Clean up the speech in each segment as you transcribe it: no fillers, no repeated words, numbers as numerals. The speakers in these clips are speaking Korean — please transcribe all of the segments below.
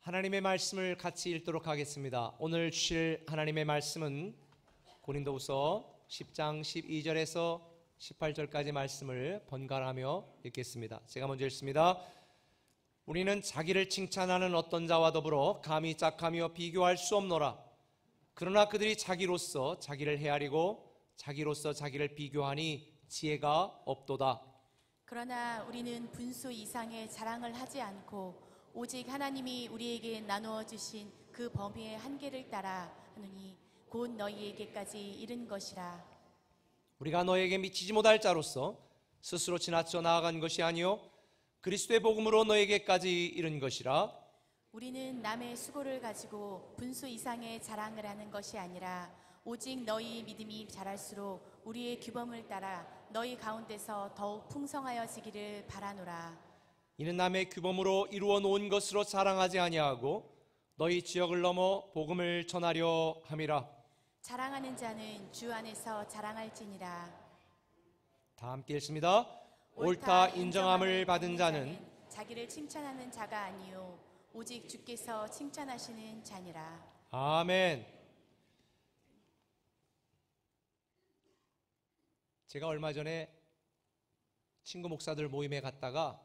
하나님의 말씀을 같이 읽도록 하겠습니다. 오늘 주실 하나님의 말씀은 고린도후서 10장 12절에서 18절까지 말씀을 번갈아가며 읽겠습니다. 제가 먼저 읽습니다. 우리는 자기를 칭찬하는 어떤 자와 더불어 감히 짝하며 비교할 수 없노라. 그러나 그들이 자기로서 자기를 헤아리고 자기로서 자기를 비교하니 지혜가 없도다. 그러나 우리는 분수 이상의 자랑을 하지 않고 오직 하나님이 우리에게 나누어 주신 그 범위의 한계를 따라 하느니 곧 너희에게까지 이른 것이라. 우리가 너에게 미치지 못할 자로서 스스로 지나쳐 나아간 것이 아니요 그리스도의 복음으로 너에게까지 이른 것이라. 우리는 남의 수고를 가지고 분수 이상의 자랑을 하는 것이 아니라 오직 너희 믿음이 자랄수록 우리의 규범을 따라 너희 가운데서 더욱 풍성하여지기를 바라노라. 이는 남의 규범으로 이루어 놓은 것으로 자랑하지 아니하고 너희 지역을 넘어 복음을 전하려 함이라. 자랑하는 자는 주 안에서 자랑할지니라. 다 함께 읽습니다. 옳다 인정함을 받은 자는 자기를 칭찬하는 자가 아니요 오직 주께서 칭찬하시는 자니라. 아멘. 제가 얼마 전에 친구 목사들 모임에 갔다가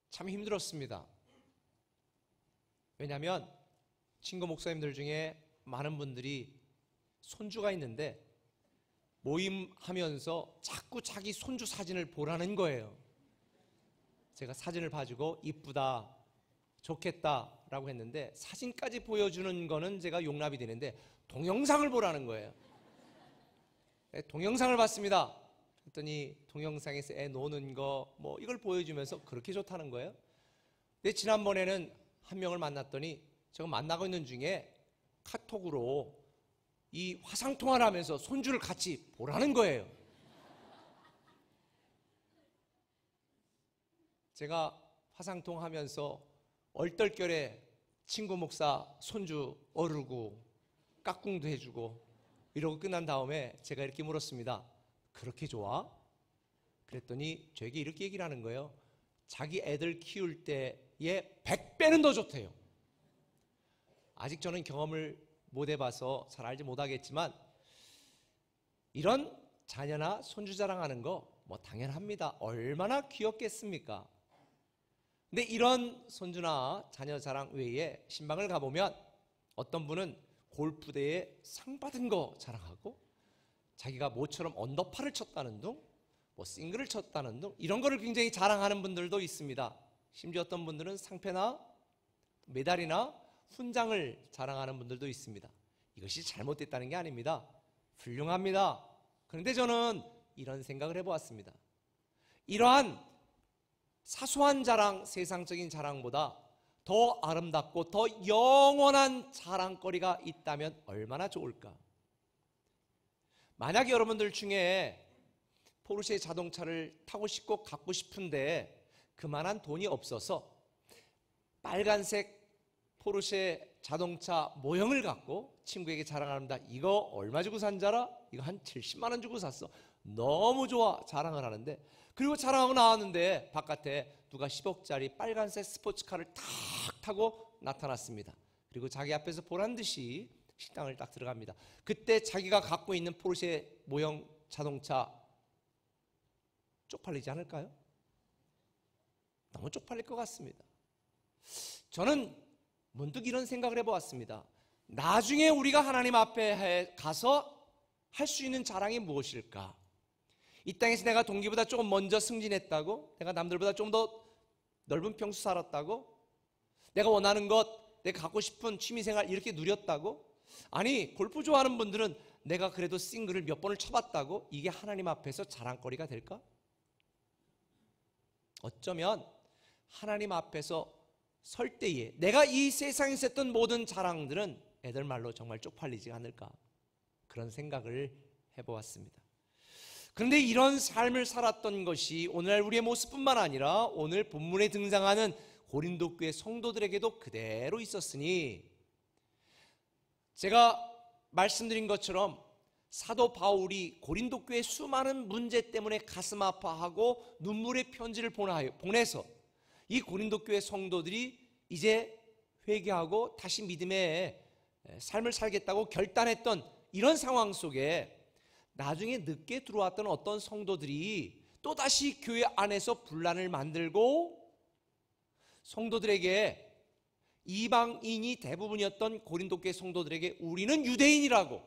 참 힘들었습니다. 왜냐하면 친구 목사님들 중에 많은 분들이 손주가 있는데 모임하면서 자꾸 자기 손주 사진을 보라는 거예요. 제가 사진을 봐주고 이쁘다, 좋겠다 라고 했는데 사진까지 보여주는 거는 제가 용납이 되는데 동영상을 보라는 거예요. 동영상을 봤습니다. 그랬더니 동영상에서 애 노는 거 뭐 이걸 보여주면서 그렇게 좋다는 거예요. 근데 지난번에는 한 명을 만났더니 제가 만나고 있는 중에 카톡으로 이 화상통화를 하면서 손주를 같이 보라는 거예요. 제가 화상통화하면서 얼떨결에 친구 목사 손주 어르고 까꿍도 해주고 이러고 끝난 다음에 제가 이렇게 물었습니다. 그렇게 좋아? 그랬더니 저에게 이렇게 얘기를 하는 거예요. 자기 애들 키울 때의 100배는 더 좋대요. 아직 저는 경험을 못 해봐서 잘 알지 못하겠지만 이런 자녀나 손주 자랑하는 거 뭐 당연합니다. 얼마나 귀엽겠습니까? 근데 이런 손주나 자녀 자랑 외에 신방을 가보면 어떤 분은 골프대회 상 받은 거 자랑하고 자기가 모처럼 언더파를 쳤다는 등 뭐 싱글을 쳤다는 등 이런 거를 굉장히 자랑하는 분들도 있습니다. 심지어 어떤 분들은 상패나 메달이나 훈장을 자랑하는 분들도 있습니다. 이것이 잘못됐다는 게 아닙니다. 훌륭합니다. 그런데 저는 이런 생각을 해보았습니다. 이러한 사소한 자랑, 세상적인 자랑보다 더 아름답고 더 영원한 자랑거리가 있다면 얼마나 좋을까? 만약 여러분들 중에 포르쉐 자동차를 타고 싶고 갖고 싶은데 그만한 돈이 없어서 빨간색 포르쉐 자동차 모형을 갖고 친구에게 자랑합니다. 이거 얼마 주고 산 줄 알아? 이거 한 70만 원 주고 샀어. 너무 좋아. 자랑을 하는데 그리고 자랑하고 나왔는데 바깥에 누가 10억짜리 빨간색 스포츠카를 탁 타고 나타났습니다. 그리고 자기 앞에서 보란 듯이 식당을 딱 들어갑니다. 그때 자기가 갖고 있는 포르쉐 모형 자동차 쪽팔리지 않을까요? 너무 쪽팔릴 것 같습니다. 저는 문득 이런 생각을 해보았습니다. 나중에 우리가 하나님 앞에 가서 할 수 있는 자랑이 무엇일까? 이 땅에서 내가 동기보다 조금 먼저 승진했다고? 내가 남들보다 좀 더 넓은 평수 살았다고? 내가 원하는 것, 내가 갖고 싶은 취미생활 이렇게 누렸다고? 아니, 골프 좋아하는 분들은 내가 그래도 싱글을 몇 번을 쳐봤다고? 이게 하나님 앞에서 자랑거리가 될까? 어쩌면 하나님 앞에서 설 때에 내가 이 세상에서 했던 모든 자랑들은 애들 말로 정말 쪽팔리지 않을까? 그런 생각을 해보았습니다. 그런데 이런 삶을 살았던 것이 오늘날 우리의 모습뿐만 아니라 오늘 본문에 등장하는 고린도 교회 성도들에게도 그대로 있었으니 제가 말씀드린 것처럼 사도 바울이 고린도 교회 수많은 문제 때문에 가슴 아파하고 눈물의 편지를 보내서 이 고린도 교회 성도들이 이제 회개하고 다시 믿음의 삶을 살겠다고 결단했던 이런 상황 속에 나중에 늦게 들어왔던 어떤 성도들이 또다시 교회 안에서 분란을 만들고 성도들에게, 이방인이 대부분이었던 고린도 교회 성도들에게 우리는 유대인이라고,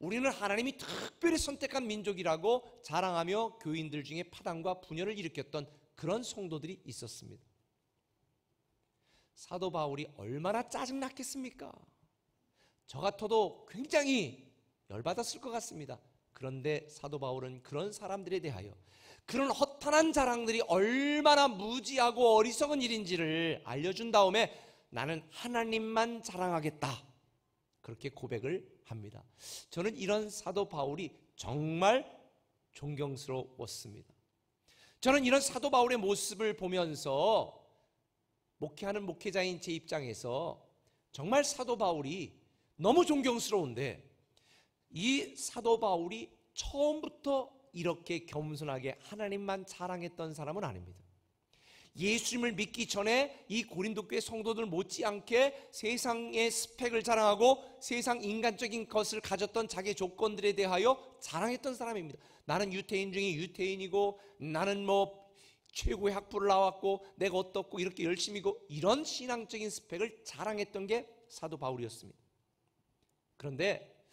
우리는 하나님이 특별히 선택한 민족이라고 자랑하며 교인들 중에 파당과 분열을 일으켰던 그런 성도들이 있었습니다. 사도 바울이 얼마나 짜증났겠습니까? 저 같아도 굉장히 열받았을 것 같습니다. 그런데 사도 바울은 그런 사람들에 대하여 그런 허탄한 자랑들이 얼마나 무지하고 어리석은 일인지를 알려준 다음에 나는 하나님만 자랑하겠다, 그렇게 고백을 합니다. 저는 이런 사도 바울이 정말 존경스러웠습니다. 저는 이런 사도 바울의 모습을 보면서 목회하는 목회자인 제 입장에서 정말 사도 바울이 너무 존경스러운데, 이 사도 바울이 처음부터 이렇게 겸손하게 하나님만 자랑했던 사람은 아닙니다. 예수님을 믿기 전에 이 고린도 교회 성도들 못지않게 세상의 스펙을 자랑하고 세상 인간적인 것을 가졌던 자기의 조건들에 대하여 자랑했던 사람입니다. 나는 유태인 중에 유태인이고, 나는 최고의 학부를 나왔고, 내가 어떻고 이렇게 열심히고, 이런 신앙적인 스펙을 자랑했던 게 사도 바울이었습니다. 그런데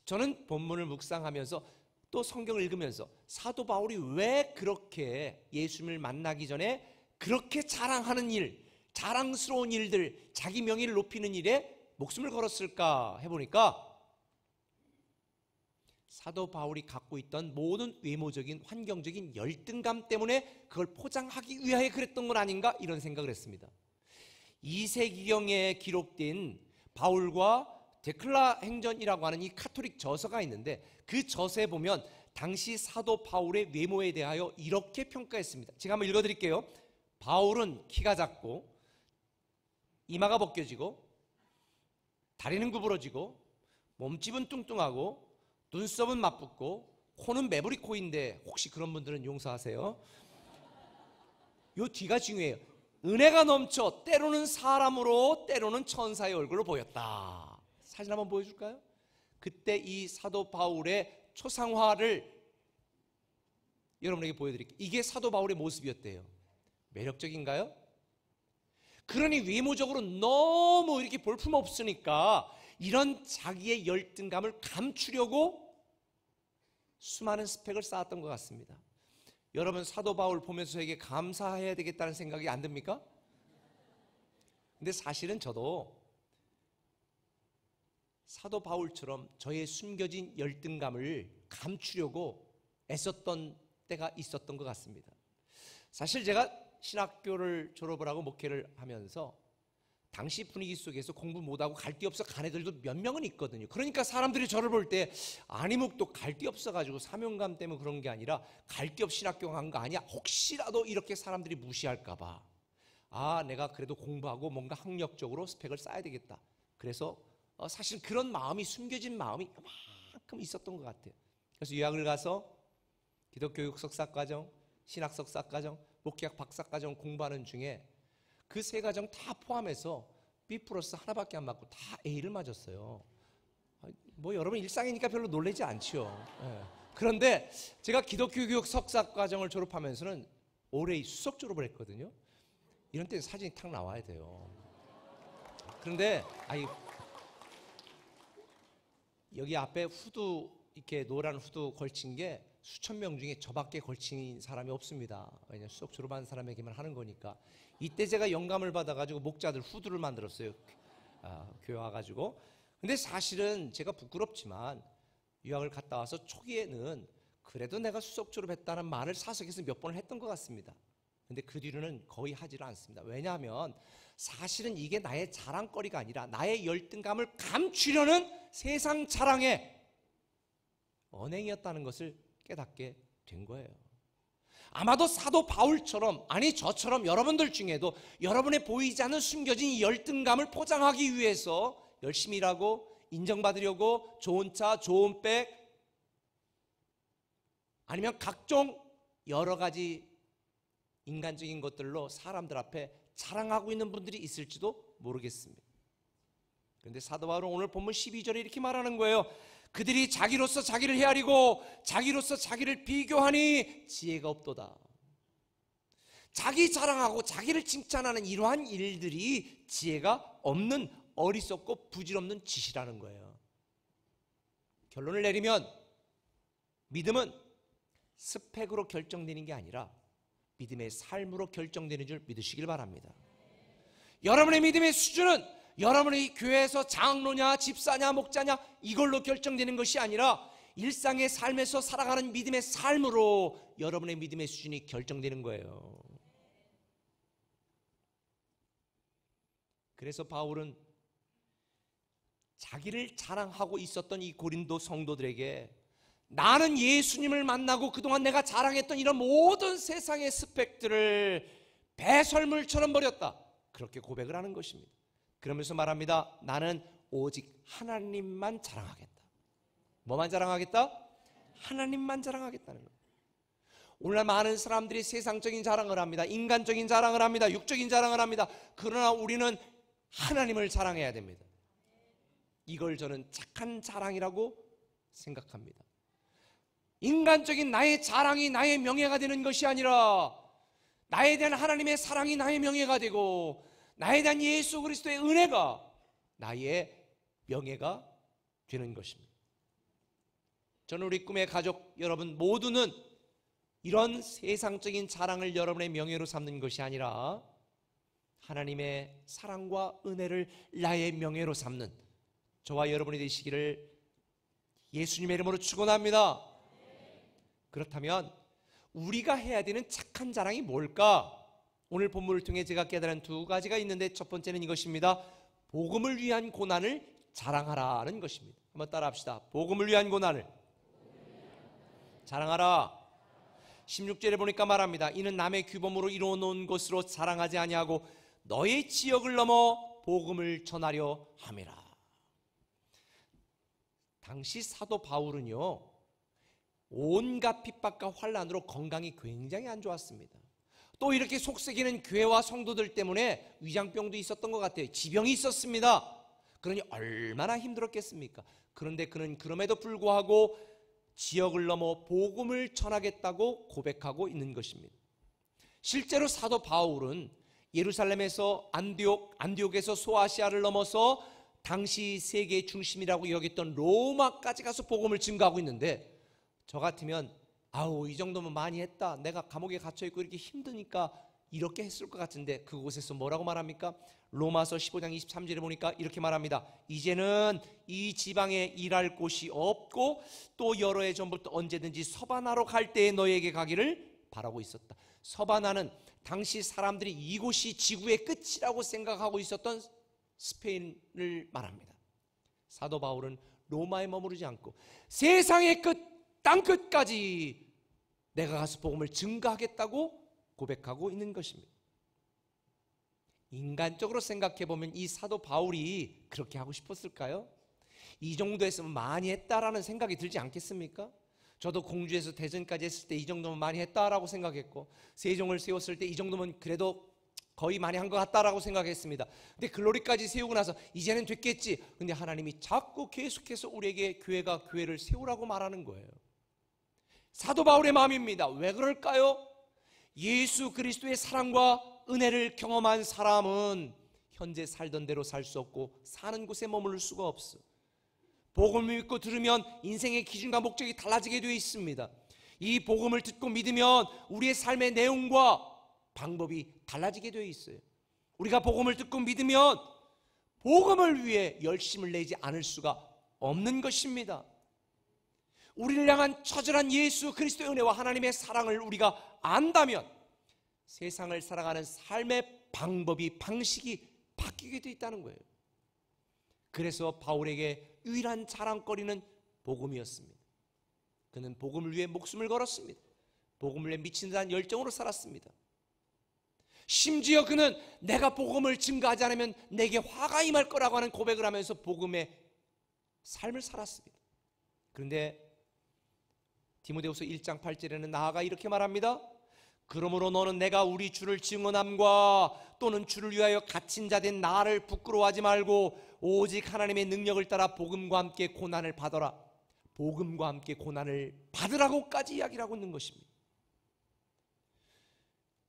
저는 본문을 묵상하면서 또 성경을 읽으면서 사도 바울이 왜 그렇게 예수님을 만나기 전에 그렇게 자랑하는 일, 자랑스러운 일들, 자기 명예를 높이는 일에 목숨을 걸었을까 해보니까 사도 바울이 갖고 있던 모든 외모적인 환경적인 열등감 때문에 그걸 포장하기 위하여 그랬던 건 아닌가, 이런 생각을 했습니다. 2세기경에 기록된 바울과 데클라 행전이라고 하는 이 카톨릭 저서가 있는데, 그 저서에 보면 당시 사도 바울의 외모에 대하여 이렇게 평가했습니다. 제가 한번 읽어드릴게요. 바울은 키가 작고 이마가 벗겨지고 다리는 구부러지고 몸집은 뚱뚱하고 눈썹은 맞붙고 코는 매부리 코인데, 혹시 그런 분들은 용서하세요. 요 뒤가 중요해요. 은혜가 넘쳐 때로는 사람으로 때로는 천사의 얼굴로 보였다. 사진 한번 보여줄까요? 그때 이 사도 바울의 초상화를 여러분에게 보여드릴게요. 이게 사도 바울의 모습이었대요. 매력적인가요? 그러니 외모적으로 너무 이렇게 볼품없으니까 이런 자기의 열등감을 감추려고 수많은 스펙을 쌓았던 것 같습니다. 여러분, 사도 바울 보면서 저에게 감사해야 되겠다는 생각이 안 듭니까? 근데 사실은 저도 사도 바울처럼 저의 숨겨진 열등감을 감추려고 애썼던 때가 있었던 것 같습니다. 사실 제가 신학교를 졸업을 하고 목회를 하면서 당시 분위기 속에서 공부 못하고 갈 데 없어 간 애들도 몇 명은 있거든요. 그러니까 사람들이 저를 볼 때 아니묵도 갈 데 없어가지고 사명감 때문에 그런 게 아니라 갈 데 없이 신학교 간 거 아니야? 혹시라도 이렇게 사람들이 무시할까 봐, 내가 그래도 공부하고 뭔가 학력적으로 스펙을 쌓아야 되겠다. 그래서 사실 그런 마음이, 숨겨진 마음이 그만큼 있었던 것 같아요. 그래서 유학을 가서 기독교육 석사과정, 신학 석사과정, 목회학 박사과정 공부하는 중에 그 세 과정 다 포함해서 B+ 하나밖에 안 맞고 다 A를 맞았어요. 여러분 일상이니까 별로 놀라지 않죠. 그런데 제가 기독교육 석사과정을 졸업하면서는 올해 수석 졸업을 했거든요. 이런 때 사진이 탁 나와야 돼요. 그런데 여기 앞에 후드, 이렇게 노란 후드 걸친 게 수천 명 중에 저밖에 걸친 사람이 없습니다. 왜냐하면 수석 졸업한 사람에게만 하는 거니까. 이때 제가 영감을 받아가지고 목자들 후드를 만들었어요. 교회 와가지고. 근데 사실은 제가 부끄럽지만 유학을 갔다 와서 초기에는 그래도 내가 수석 졸업했다는 말을 사석에서 몇 번을 했던 것 같습니다. 근데 그 뒤로는 거의 하지를 않습니다. 왜냐하면 사실은 이게 나의 자랑거리가 아니라 나의 열등감을 감추려는 세상 자랑의 언행이었다는 것을 깨닫게 된 거예요. 아마도 사도 바울처럼, 아니 저처럼 여러분들 중에도 여러분의 보이지 않는 숨겨진 이 열등감을 포장하기 위해서 열심히 일하고 인정받으려고 좋은 차, 좋은 백, 아니면 각종 여러 가지 인간적인 것들로 사람들 앞에 자랑하고 있는 분들이 있을지도 모르겠습니다. 그런데 사도 바울은 오늘 본문 12절에 이렇게 말하는 거예요. 그들이 자기로서 자기를 헤아리고 자기로서 자기를 비교하니 지혜가 없도다. 자기 자랑하고 자기를 칭찬하는 이러한 일들이 지혜가 없는 어리석고 부질없는 짓이라는 거예요. 결론을 내리면 믿음은 스펙으로 결정되는 게 아니라 믿음의 삶으로 결정되는 줄 믿으시길 바랍니다. 여러분의 믿음의 수준은 여러분의 교회에서 장로냐 집사냐 목자냐 이걸로 결정되는 것이 아니라 일상의 삶에서 살아가는 믿음의 삶으로 여러분의 믿음의 수준이 결정되는 거예요. 그래서 바울은 자기를 자랑하고 있었던 이 고린도 성도들에게 나는 예수님을 만나고 그동안 내가 자랑했던 이런 모든 세상의 스펙들을 배설물처럼 버렸다, 그렇게 고백을 하는 것입니다. 그러면서 말합니다. 나는 오직 하나님만 자랑하겠다. 뭐만 자랑하겠다? 하나님만 자랑하겠다는 거예요. 오늘날 많은 사람들이 세상적인 자랑을 합니다. 인간적인 자랑을 합니다. 육적인 자랑을 합니다. 그러나 우리는 하나님을 자랑해야 됩니다. 이걸 저는 착한 자랑이라고 생각합니다. 인간적인 나의 자랑이 나의 명예가 되는 것이 아니라 나에 대한 하나님의 사랑이 나의 명예가 되고 나에 대한 예수 그리스도의 은혜가 나의 명예가 되는 것입니다. 저는 우리 꿈의 가족 여러분 모두는 이런 세상적인 자랑을 여러분의 명예로 삼는 것이 아니라 하나님의 사랑과 은혜를 나의 명예로 삼는 저와 여러분이 되시기를 예수님의 이름으로 축원합니다. 그렇다면 우리가 해야 되는 착한 자랑이 뭘까? 오늘 본문을 통해 제가 깨달은 두 가지가 있는데 첫 번째는 이것입니다. 복음을 위한 고난을 자랑하라는 것입니다. 한번 따라 합시다. 복음을 위한 고난을 자랑하라. 16절에 보니까 말합니다. 이는 남의 규범으로 이루어 놓은 것으로 자랑하지 아니하고 너의 지역을 넘어 복음을 전하려 함이라. 당시 사도 바울은요, 온갖 핍박과 환난으로 건강이 굉장히 안 좋았습니다. 또 이렇게 속썩이는 교회와 성도들 때문에 위장병도 있었던 것 같아요. 지병이 있었습니다. 그러니 얼마나 힘들었겠습니까? 그런데 그는 그럼에도 불구하고 지역을 넘어 복음을 전하겠다고 고백하고 있는 것입니다. 실제로 사도 바울은 예루살렘에서 안디옥에서 소아시아를 넘어서 당시 세계의 중심이라고 여겼던 로마까지 가서 복음을 증거하고 있는데, 저 같으면 아우 이 정도면 많이 했다, 내가 감옥에 갇혀있고 이렇게 힘드니까 이렇게 했을 것 같은데, 그곳에서 뭐라고 말합니까? 로마서 15장 23절에 보니까 이렇게 말합니다. 이제는 이 지방에 일할 곳이 없고 또 여러 해 전부터 언제든지 서바나로 갈 때에 너에게 가기를 바라고 있었다. 서바나는 당시 사람들이 이곳이 지구의 끝이라고 생각하고 있었던 스페인을 말합니다. 사도 바울은 로마에 머무르지 않고 세상의 끝, 땅 끝까지 내가 가서 복음을 증거하겠다고 고백하고 있는 것입니다. 인간적으로 생각해 보면 이 사도 바울이 그렇게 하고 싶었을까요? 이 정도 했으면 많이 했다라는 생각이 들지 않겠습니까? 저도 공주에서 대전까지 했을 때 이 정도면 많이 했다라고 생각했고, 세종을 세웠을 때 이 정도면 그래도 거의 많이 한 것 같다라고 생각했습니다. 근데 글로리까지 세우고 나서 이제는 됐겠지. 근데 하나님이 자꾸 계속해서 우리에게 교회를 세우라고 말하는 거예요. 사도 바울의 마음입니다. 왜 그럴까요? 예수 그리스도의 사랑과 은혜를 경험한 사람은 현재 살던 대로 살 수 없고 사는 곳에 머무를 수가 없어. 복음을 믿고 들으면 인생의 기준과 목적이 달라지게 되어 있습니다. 이 복음을 듣고 믿으면 우리의 삶의 내용과 방법이 달라지게 되어 있어요. 우리가 복음을 듣고 믿으면 복음을 위해 열심을 내지 않을 수가 없는 것입니다. 우리를 향한 처절한 예수 그리스도의 은혜와 하나님의 사랑을 우리가 안다면 세상을 살아가는 삶의 방법이, 방식이 바뀌게 되어 있다는 거예요. 그래서 바울에게 유일한 자랑거리는 복음이었습니다. 그는 복음을 위해 목숨을 걸었습니다. 복음을 위해 미친 듯한 열정으로 살았습니다. 심지어 그는 내가 복음을 증거하지 않으면 내게 화가 임할 거라고 하는 고백을 하면서 복음의 삶을 살았습니다. 그런데 디모데후서 1장 8절에는 나아가 이렇게 말합니다. 그러므로 너는 내가 우리 주를 증언함과 또는 주를 위하여 갇힌 자 된 나를 부끄러워하지 말고 오직 하나님의 능력을 따라 복음과 함께 고난을 받아라. 복음과 함께 고난을 받으라고까지 이야기를 하고 있는 것입니다.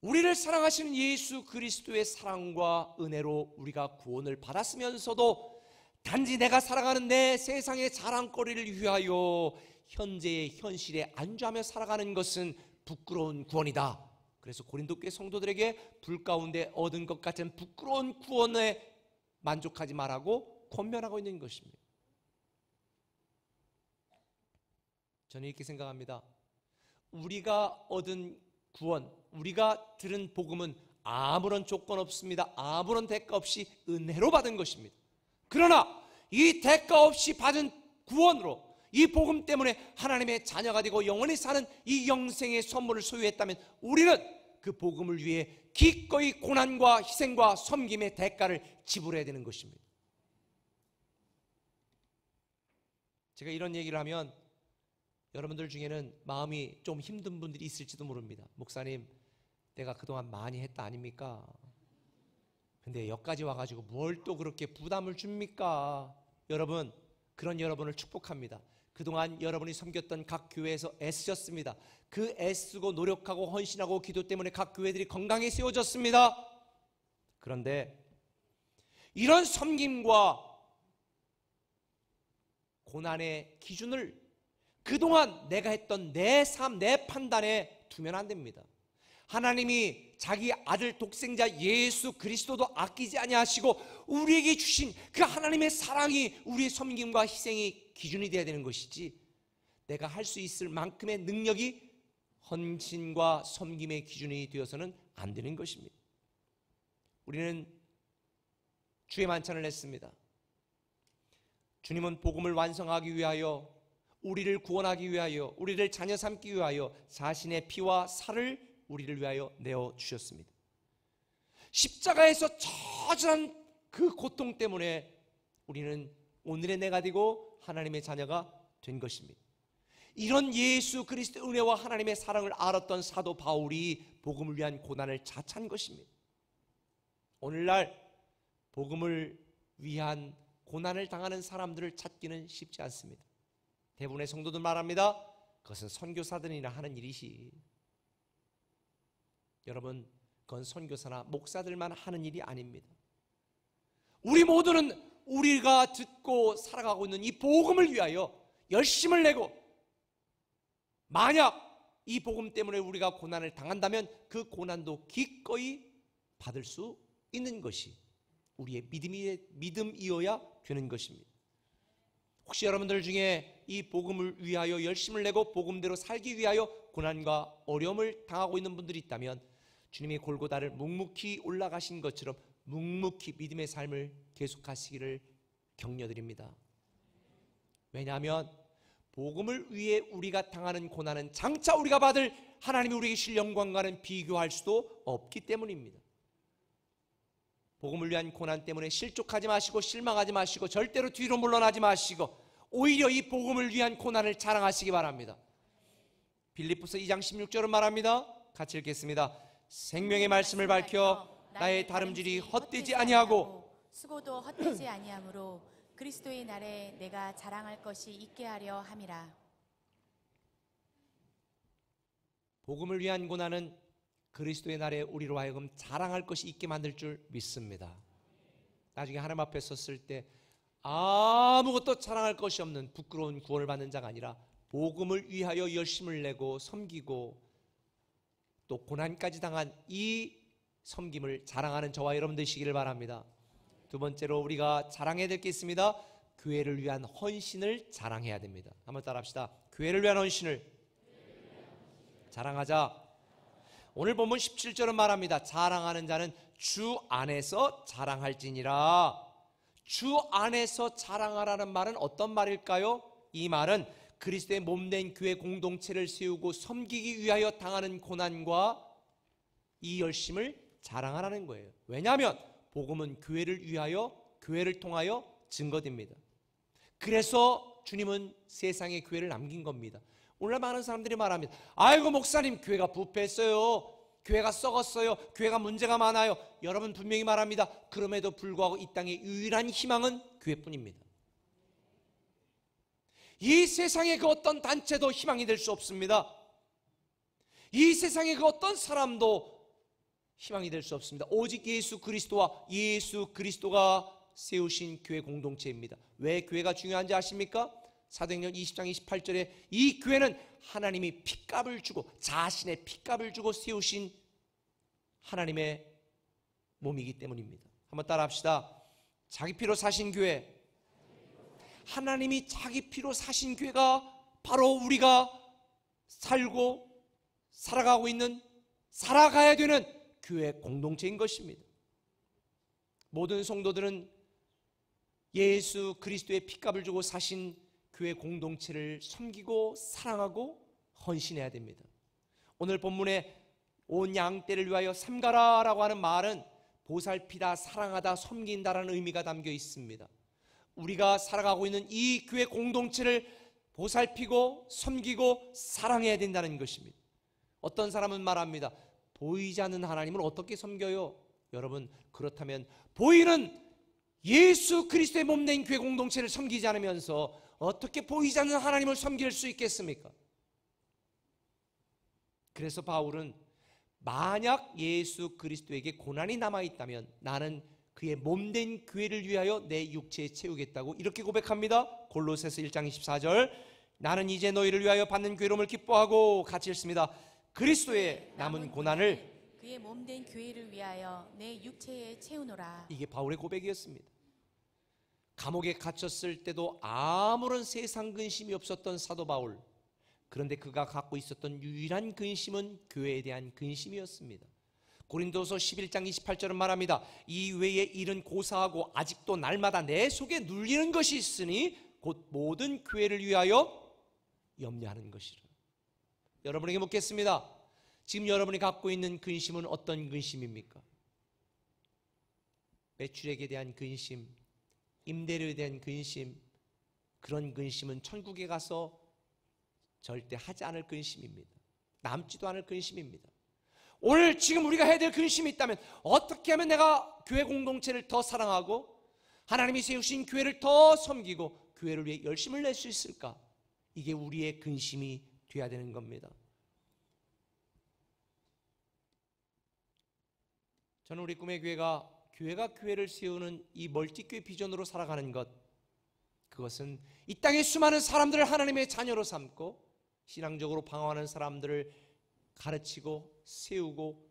우리를 사랑하시는 예수 그리스도의 사랑과 은혜로 우리가 구원을 받았으면서도 단지 내가 살아가는 내 세상의 자랑거리를 위하여 현재의 현실에 안주하며 살아가는 것은 부끄러운 구원이다. 그래서 고린도 교회 성도들에게 불 가운데 얻은 것 같은 부끄러운 구원에 만족하지 말라고 권면하고 있는 것입니다. 저는 이렇게 생각합니다. 우리가 얻은 구원, 우리가 들은 복음은 아무런 조건 없습니다. 아무런 대가 없이 은혜로 받은 것입니다. 그러나 이 대가 없이 받은 구원으로 이 복음 때문에 하나님의 자녀가 되고 영원히 사는 이 영생의 선물을 소유했다면 우리는 그 복음을 위해 기꺼이 고난과 희생과 섬김의 대가를 지불해야 되는 것입니다. 제가 이런 얘기를 하면 여러분들 중에는 마음이 좀 힘든 분들이 있을지도 모릅니다. 목사님, 내가 그동안 많이 했다 아닙니까? 근데 여기까지 와가지고 뭘 또 그렇게 부담을 줍니까? 여러분, 그런 여러분을 축복합니다. 그동안 여러분이 섬겼던 각 교회에서 애쓰셨습니다. 그 애쓰고 노력하고 헌신하고 기도 때문에 각 교회들이 건강히 세워졌습니다. 그런데 이런 섬김과 고난의 기준을 그동안 내가 했던 내 삶, 내 판단에 두면 안 됩니다. 하나님이 자기 아들 독생자 예수 그리스도도 아끼지 아니하시고 우리에게 주신 그 하나님의 사랑이 우리의 섬김과 희생이 기준이 되어야 되는 것이지, 내가 할 수 있을 만큼의 능력이 헌신과 섬김의 기준이 되어서는 안 되는 것입니다. 우리는 주의 만찬을 했습니다. 주님은 복음을 완성하기 위하여, 우리를 구원하기 위하여, 우리를 자녀 삼기 위하여 자신의 피와 살을 우리를 위하여 내어주셨습니다. 십자가에서 처절한 그 고통 때문에 우리는 오늘의 내가 되고 하나님의 자녀가 된 것입니다. 이런 예수 그리스도의 은혜와 하나님의 사랑을 알았던 사도 바울이 복음을 위한 고난을 자처한 것입니다. 오늘날 복음을 위한 고난을 당하는 사람들을 찾기는 쉽지 않습니다. 대부분의 성도들 말합니다. 그것은 선교사들이나 하는 일이지. 여러분, 그건 선교사나 목사들만 하는 일이 아닙니다. 우리 모두는 우리가 듣고 살아가고 있는 이 복음을 위하여 열심을 내고, 만약 이 복음 때문에 우리가 고난을 당한다면 그 고난도 기꺼이 받을 수 있는 것이 우리의 믿음이어야 되는 것입니다. 혹시 여러분들 중에 이 복음을 위하여 열심을 내고 복음대로 살기 위하여 고난과 어려움을 당하고 있는 분들이 있다면 주님이 골고다를 묵묵히 올라가신 것처럼 묵묵히 믿음의 삶을 계속하시기를 격려드립니다. 왜냐하면 복음을 위해 우리가 당하는 고난은 장차 우리가 받을 하나님이 우리에게 주실 영광과는 비교할 수도 없기 때문입니다. 복음을 위한 고난 때문에 실족하지 마시고 실망하지 마시고 절대로 뒤로 물러나지 마시고 오히려 이 복음을 위한 고난을 자랑하시기 바랍니다. 빌립보서 2장 16절은 말합니다. 같이 읽겠습니다. 생명의 말씀을 밝혀 나의 다름질이 헛되지 아니하고 수고도 헛되지 아니하므로 그리스도의 날에 내가 자랑할 것이 있게 하려 함이라. 복음을 위한 고난은 그리스도의 날에 우리로 하여금 자랑할 것이 있게 만들 줄 믿습니다. 나중에 하나님 앞에 섰을 때 아무것도 자랑할 것이 없는 부끄러운 구원을 받는 자가 아니라 복음을 위하여 열심을 내고 섬기고 또 고난까지 당한 이 섬김을 자랑하는 저와 여러분 되시기를 바랍니다. 두 번째로 우리가 자랑해야 될 게 있습니다. 교회를 위한 헌신을 자랑해야 됩니다. 한번 따라합시다. 교회를 위한 헌신을 자랑하자. 오늘 본문 17절은 말합니다. 자랑하는 자는 주 안에서 자랑할지니라. 주 안에서 자랑하라는 말은 어떤 말일까요? 이 말은 그리스도의 몸된 교회 공동체를 세우고 섬기기 위하여 당하는 고난과 이 열심을 자랑하라는 거예요. 왜냐하면 복음은 교회를 위하여, 교회를 통하여 증거됩니다. 그래서 주님은 세상에 교회를 남긴 겁니다. 오늘 많은 사람들이 말합니다. 아이고 목사님, 교회가 부패했어요. 교회가 썩었어요. 교회가 문제가 많아요. 여러분 분명히 말합니다. 그럼에도 불구하고 이 땅의 유일한 희망은 교회뿐입니다. 이 세상의 그 어떤 단체도 희망이 될 수 없습니다. 이 세상의 그 어떤 사람도 희망이 될 수 없습니다. 오직 예수 그리스도와 예수 그리스도가 세우신 교회 공동체입니다. 왜 교회가 중요한지 아십니까? 사도행전 20장 28절에 이 교회는 하나님이 핏값을 주고 자신의 핏값을 주고 세우신 하나님의 몸이기 때문입니다. 한번 따라합시다. 자기 피로 사신 교회, 하나님이 자기 피로 사신 교회가 바로 우리가 살고 살아가고 있는, 살아가야 되는 교회 공동체인 것입니다. 모든 성도들은 예수 그리스도의 핏값을 주고 사신 교회 공동체를 섬기고 사랑하고 헌신해야 됩니다. 오늘 본문에 온 양떼를 위하여 삼가라라고 하는 말은 보살피다, 사랑하다, 섬긴다라는 의미가 담겨 있습니다. 우리가 살아가고 있는 이 교회 공동체를 보살피고 섬기고 사랑해야 된다는 것입니다. 어떤 사람은 말합니다. 보이지 않는 하나님을 어떻게 섬겨요? 여러분, 그렇다면 보이는 예수 그리스도의 몸된 교회 공동체를 섬기지 않으면서 어떻게 보이지 않는 하나님을 섬길 수 있겠습니까? 그래서 바울은 만약 예수 그리스도에게 고난이 남아있다면 나는 그의 몸된 교회를 위하여 내 육체에 채우겠다고 이렇게 고백합니다. 골로새서 1장 24절, 나는 이제 너희를 위하여 받는 괴로움을 기뻐하고, 같이 읽습니다. 그리스도의 남은 고난을 그의 몸된 교회를 위하여 내 육체에 채우노라. 이게 바울의 고백이었습니다. 감옥에 갇혔을 때도 아무런 세상 근심이 없었던 사도 바울, 그런데 그가 갖고 있었던 유일한 근심은 교회에 대한 근심이었습니다. 고린도서 11장 28절은 말합니다. 이 외에 일은 고사하고 아직도 날마다 내 속에 눌리는 것이 있으니 곧 모든 교회를 위하여 염려하는 것이라. 여러분에게 묻겠습니다. 지금 여러분이 갖고 있는 근심은 어떤 근심입니까? 매출액에 대한 근심, 임대료에 대한 근심, 그런 근심은 천국에 가서 절대 하지 않을 근심입니다. 남지도 않을 근심입니다. 오늘 지금 우리가 해야 될 근심이 있다면 어떻게 하면 내가 교회 공동체를 더 사랑하고 하나님이 세우신 교회를 더 섬기고 교회를 위해 열심을 낼 수 있을까? 이게 우리의 근심이 되어야 되는 겁니다. 저는 우리 꿈의 교회가 교회를 세우는 이 멀티교회 비전으로 살아가는 것, 그것은 이 땅의 수많은 사람들을 하나님의 자녀로 삼고 신앙적으로 방황하는 사람들을 가르치고 세우고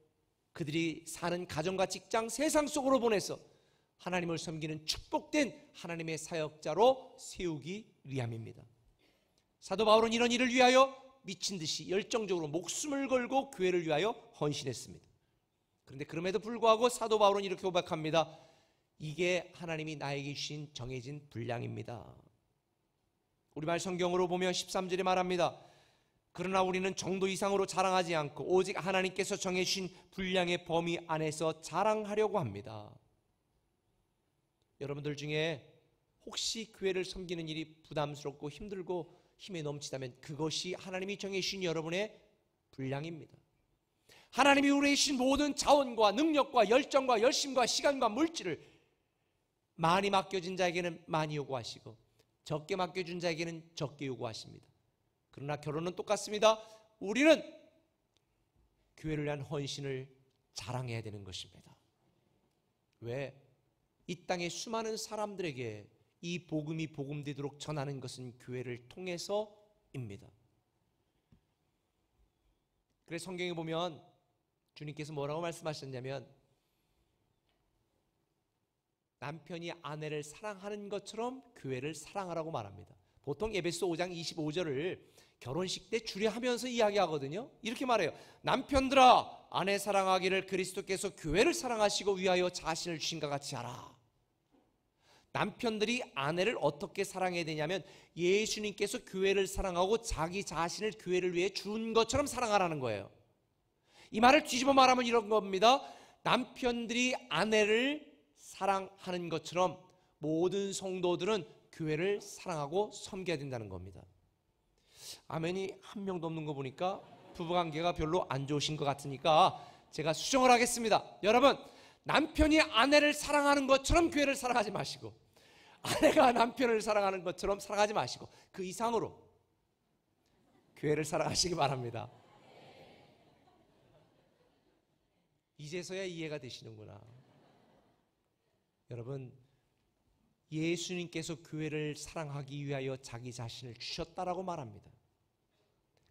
그들이 사는 가정과 직장, 세상 속으로 보내서 하나님을 섬기는 축복된 하나님의 사역자로 세우기 위함입니다. 사도 바울은 이런 일을 위하여 미친 듯이 열정적으로 목숨을 걸고 교회를 위하여 헌신했습니다. 그런데 그럼에도 불구하고 사도 바울은 이렇게 고백합니다. 이게 하나님이 나에게 주신 정해진 분량입니다. 우리말 성경으로 보면 13절에 말합니다. 그러나 우리는 정도 이상으로 자랑하지 않고 오직 하나님께서 정해주신 분량의 범위 안에서 자랑하려고 합니다. 여러분들 중에 혹시 교회를 섬기는 일이 부담스럽고 힘들고 힘에 넘치다면 그것이 하나님이 정해주신 여러분의 분량입니다. 하나님이 우리에게 주신 모든 자원과 능력과 열정과 열심과 시간과 물질을 많이 맡겨진 자에게는 많이 요구하시고 적게 맡겨준 자에게는 적게 요구하십니다. 그러나 결론은 똑같습니다. 우리는 교회를 위한 헌신을 자랑해야 되는 것입니다. 왜? 이 땅의 수많은 사람들에게 이 복음이 복음되도록 전하는 것은 교회를 통해서입니다. 그래서 성경에 보면 주님께서 뭐라고 말씀하셨냐면 남편이 아내를 사랑하는 것처럼 교회를 사랑하라고 말합니다. 보통 에베소 5장 25절을 결혼식 때 주례하면서 이야기하거든요. 이렇게 말해요. 남편들아 아내 사랑하기를 그리스도께서 교회를 사랑하시고 위하여 자신을 주신 것 같이 하라. 남편들이 아내를 어떻게 사랑해야 되냐면 예수님께서 교회를 사랑하고 자기 자신을 교회를 위해 준 것처럼 사랑하라는 거예요. 이 말을 뒤집어 말하면 이런 겁니다. 남편들이 아내를 사랑하는 것처럼 모든 성도들은 교회를 사랑하고 섬겨야 된다는 겁니다. 아멘이 한 명도 없는 거 보니까 부부관계가 별로 안 좋으신 것 같으니까 제가 수정을 하겠습니다. 여러분, 남편이 아내를 사랑하는 것처럼 교회를 사랑하지 마시고, 아내가 남편을 사랑하는 것처럼 사랑하지 마시고, 그 이상으로 교회를 사랑하시기 바랍니다. 이제서야 이해가 되시는구나. 여러분, 예수님께서 교회를 사랑하기 위하여 자기 자신을 주셨다라고 말합니다.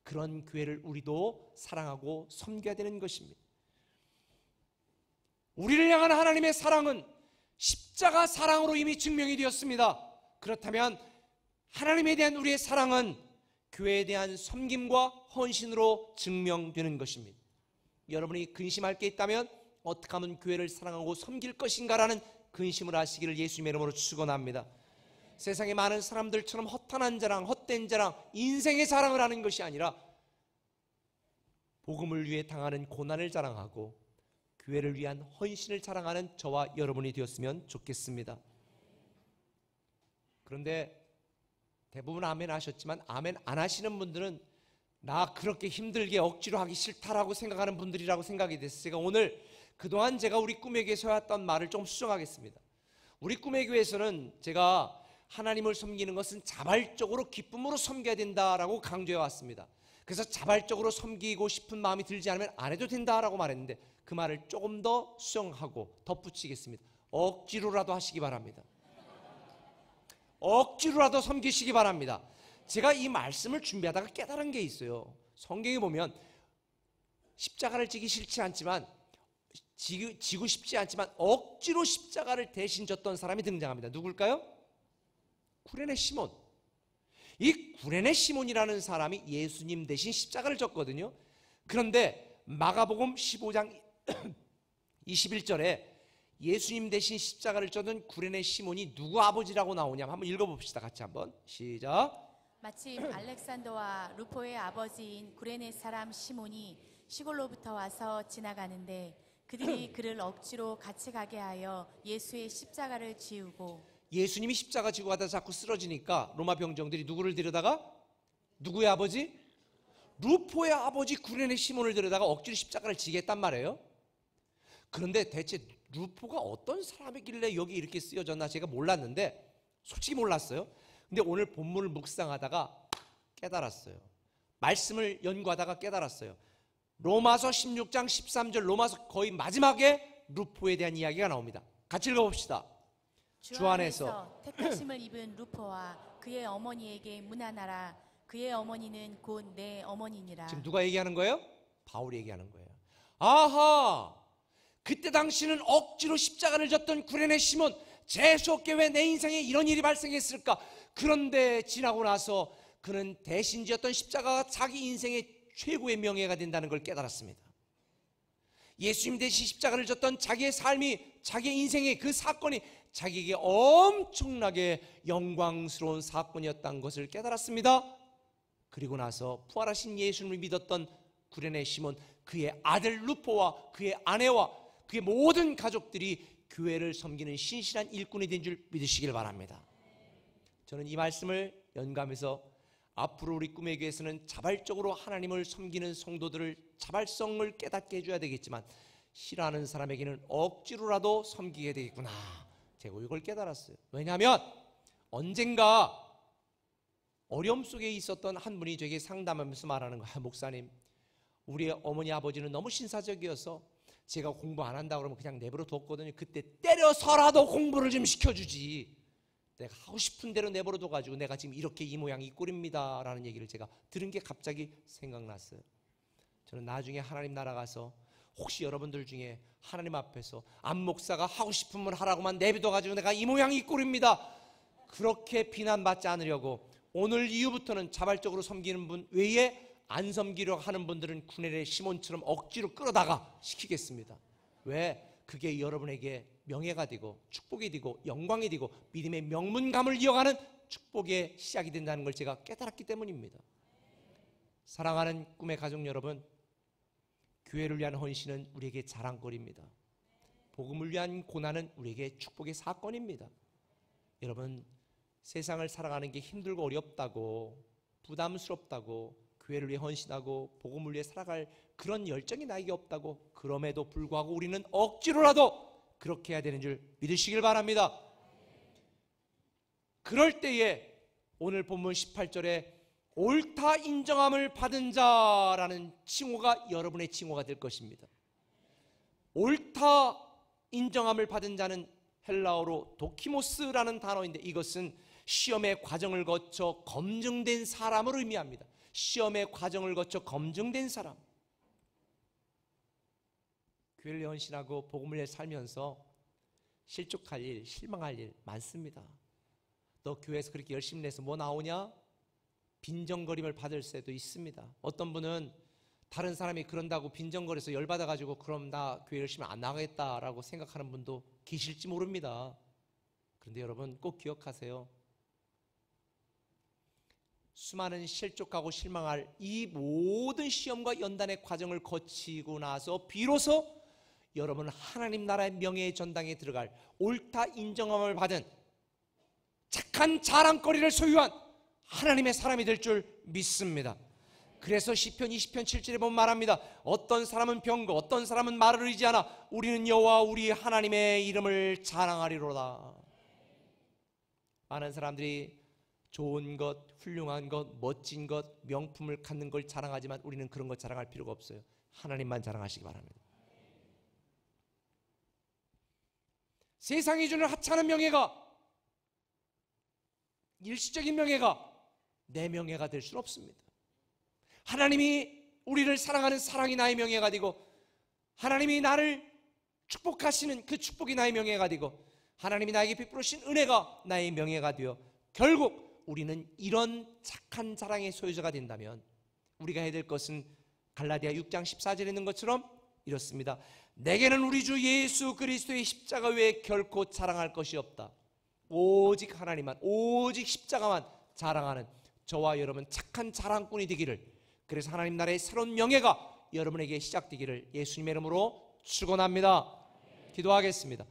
그런 교회를 우리도 사랑하고 섬겨야 되는 것입니다. 우리를 향한 하나님의 사랑은 십자가 사랑으로 이미 증명이 되었습니다. 그렇다면 하나님에 대한 우리의 사랑은 교회에 대한 섬김과 헌신으로 증명되는 것입니다. 여러분이 근심할 게 있다면 어떻게 하면 교회를 사랑하고 섬길 것인가라는 근심을 하시기를 예수님의 이름으로 축원합니다. 세상에 많은 사람들처럼 허탄한 자랑, 헛된 자랑, 인생의 자랑을 하는 것이 아니라 복음을 위해 당하는 고난을 자랑하고 교회를 위한 헌신을 자랑하는 저와 여러분이 되었으면 좋겠습니다. 그런데 대부분 아멘 하셨지만 아멘 안 하시는 분들은 나 그렇게 힘들게 억지로 하기 싫다라고 생각하는 분들이라고 생각이 됐어요. 제가 오늘 그동안 제가 우리 꿈의 교회에서 해왔던 말을 좀 수정하겠습니다. 우리 꿈의 교회에서는 제가 하나님을 섬기는 것은 자발적으로 기쁨으로 섬겨야 된다라고 강조해 왔습니다. 그래서 자발적으로 섬기고 싶은 마음이 들지 않으면 안 해도 된다라고 말했는데 그 말을 조금 더 수정하고 덧붙이겠습니다. 억지로라도 하시기 바랍니다. 억지로라도 섬기시기 바랍니다. 제가 이 말씀을 준비하다가 깨달은 게 있어요. 성경에 보면 십자가를 지기 싫지 않지만 지고 싶지 않지만 억지로 십자가를 대신 졌던 사람이 등장합니다. 누굴까요? 구레네 시몬. 이 구레네 시몬이라는 사람이 예수님 대신 십자가를 졌거든요. 그런데 마가복음 15장 21절에 예수님 대신 십자가를 졌던 구레네 시몬이 누구 아버지라고 나오냐면 한번 읽어봅시다. 같이 한번 시작. 마침 알렉산더와 루포의 아버지인 구레네 사람 시몬이 시골로부터 와서 지나가는데 그들이 그를 억지로 같이 가게 하여 예수의 십자가를 지우고, 예수님이 십자가 지고 가다 자꾸 쓰러지니까 로마 병정들이 누구를 데려다가, 누구의 아버지? 루포의 아버지 구레네 시몬을 데려다가 억지로 십자가를 지게 했단 말이에요. 그런데 대체 루포가 어떤 사람이길래 여기 이렇게 쓰여졌나 제가 몰랐는데, 솔직히 몰랐어요. 근데 오늘 본문을 묵상하다가 깨달았어요. 말씀을 연구하다가 깨달았어요. 로마서 16장 13절, 로마서 거의 마지막에 루포에 대한 이야기가 나옵니다. 같이 읽어봅시다. 주 안에서 택하심을 입은 루포와 그의 어머니에게 문안하라. 그의 어머니는 곧 내 어머니니라. 지금 누가 얘기하는 거예요? 바울이 얘기하는 거예요. 아하, 그때 당시는 억지로 십자가를 졌던 구레네 시몬, 재수없게 왜 내 인생에 이런 일이 발생했을까? 그런데 지나고 나서 그는 대신 지었던 십자가가 자기 인생의 최고의 명예가 된다는 걸 깨달았습니다. 예수님 대신 십자가를 졌던 자기의 삶이, 자기의 인생의 그 사건이 자기에게 엄청나게 영광스러운 사건이었다는 것을 깨달았습니다. 그리고 나서 부활하신 예수님을 믿었던 구레네 시몬, 그의 아들 루포와 그의 아내와 그의 모든 가족들이 교회를 섬기는 신실한 일꾼이 된 줄 믿으시길 바랍니다. 저는 이 말씀을 연구하면서 앞으로 우리 꿈의 교회에서는 자발적으로 하나님을 섬기는 성도들을 자발성을 깨닫게 해줘야 되겠지만 싫어하는 사람에게는 억지로라도 섬기게 되겠구나. 제가 이걸 깨달았어요. 왜냐하면 언젠가 어려움 속에 있었던 한 분이 저에게 상담하면서 말하는 거야. 목사님, 우리 어머니 아버지는 너무 신사적이어서 제가 공부 안 한다 그러면 그냥 내버려 뒀거든요. 그때 때려서라도 공부를 좀 시켜주지, 내가 하고 싶은 대로 내버려 둬가지고 내가 지금 이렇게 이 모양 이 꼴입니다 라는 얘기를 제가 들은 게 갑자기 생각났어요. 저는 나중에 하나님 나라 가서 혹시 여러분들 중에 하나님 앞에서 안 목사가 하고 싶으면 하라고만 내비둬가지고 내가 이 모양 이 꼴입니다 그렇게 비난받지 않으려고 오늘 이후부터는 자발적으로 섬기는 분 외에 안 섬기려 하는 분들은 구레네 시몬처럼 억지로 끌어다가 시키겠습니다. 왜? 그게 여러분에게 명예가 되고 축복이 되고 영광이 되고 믿음의 명문감을 이어가는 축복의 시작이 된다는 걸 제가 깨달았기 때문입니다. 사랑하는 꿈의 가족 여러분, 교회를 위한 헌신은 우리에게 자랑거리입니다. 복음을 위한 고난은 우리에게 축복의 사건입니다. 여러분, 세상을 살아가는 게 힘들고 어렵다고 부담스럽다고 교회를 위해 헌신하고 복음을 위해 살아갈 그런 열정이 나에게 없다고, 그럼에도 불구하고 우리는 억지로라도 그렇게 해야 되는 줄 믿으시길 바랍니다. 그럴 때에 오늘 본문 18절에 옳다 인정함을 받은 자라는 칭호가 여러분의 칭호가 될 것입니다. 옳다 인정함을 받은 자는 헬라어로 도키모스라는 단어인데, 이것은 시험의 과정을 거쳐 검증된 사람을 의미합니다. 시험의 과정을 거쳐 검증된 사람. 교회를 위해 헌신하고 복음을 위해 살면서 실족할 일, 실망할 일 많습니다. 너 교회에서 그렇게 열심히 내서 뭐 나오냐? 빈정거림을 받을 수도 있습니다. 어떤 분은 다른 사람이 그런다고 빈정거려서 열받아가지고 그럼 나 교회 열심히 안 나가겠다라고 생각하는 분도 계실지 모릅니다. 그런데 여러분 꼭 기억하세요. 수많은 실족하고 실망할 이 모든 시험과 연단의 과정을 거치고 나서 비로소 여러분은 하나님 나라의 명예의 전당에 들어갈 옳다 인정함을 받은 착한 자랑거리를 소유한 하나님의 사람이 될 줄 믿습니다. 그래서 시편 20편 7절에 보면 말합니다. 어떤 사람은 병거, 어떤 사람은 말을 의지하나 우리는 여호와 우리 하나님의 이름을 자랑하리로다. 많은 사람들이 좋은 것, 훌륭한 것, 멋진 것, 명품을 갖는 걸 자랑하지만 우리는 그런 것 자랑할 필요가 없어요. 하나님만 자랑하시기 바랍니다. 세상이 주는 하찮은 명예가, 일시적인 명예가 내 명예가 될 수는 없습니다. 하나님이 우리를 사랑하는 사랑이 나의 명예가 되고, 하나님이 나를 축복하시는 그 축복이 나의 명예가 되고, 하나님이 나에게 베푸신 은혜가 나의 명예가 되어 결국 우리는 이런 착한 자랑의 소유자가 된다면 우리가 해야 될 것은 갈라디아 6장 14절에 있는 것처럼 이렇습니다. 내게는 우리 주 예수 그리스도의 십자가 외에 결코 자랑할 것이 없다. 오직 하나님만, 오직 십자가만 자랑하는 저와 여러분 착한 자랑꾼이 되기를, 그래서 하나님 나라의 새로운 명예가 여러분에게 시작되기를 예수님의 이름으로 축원합니다. 기도하겠습니다.